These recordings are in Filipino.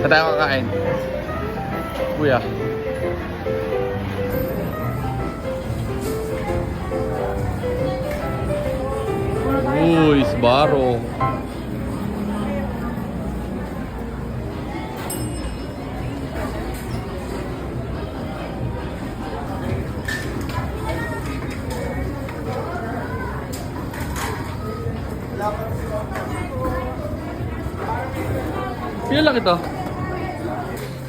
Saan tayo kakain? Kuya. Uy, Sbarro. Sino lang ito?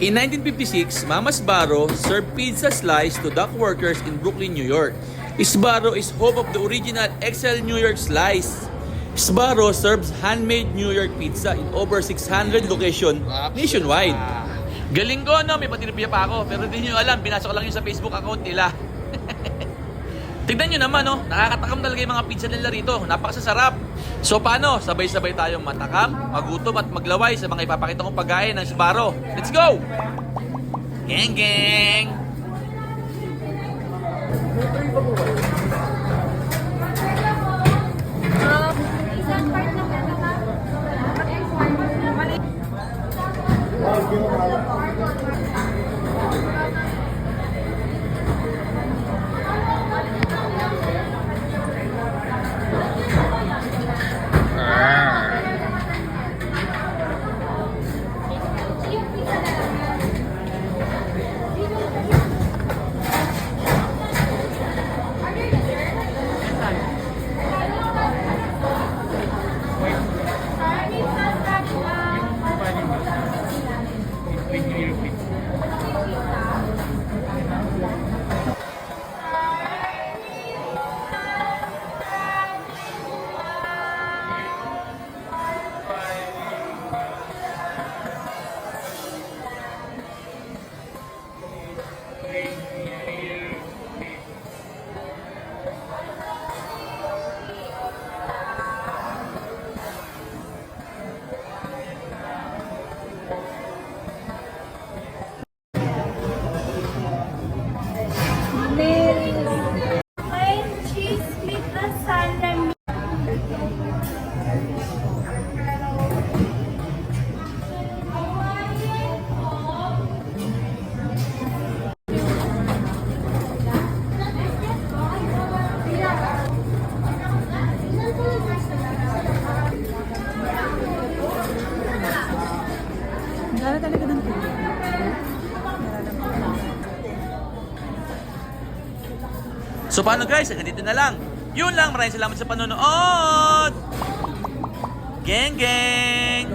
In 1956, Mama Sbarro served pizza slice to dock workers in Brooklyn, New York. Sbarro is home of the original XL New York slice. Sbarro serves handmade New York pizza in over 600 locations nationwide. Galing ko, no? May patinipya pa ako. Pero hindi nyo alam, binasa ko lang yun sa Facebook account nila. Tignan nyo naman, no? Nakakatakam talaga yung mga pizza nila rito. Napakasasarap. So paano? Sabay-sabay tayong matakam, magutom at maglaway sa mga ipapakita kong pagkain ng Sbarro. Let's go! Gang gang! So paano guys, hanggang dito na lang. Yun lang, maraming salamat sa panonood. Gang gang!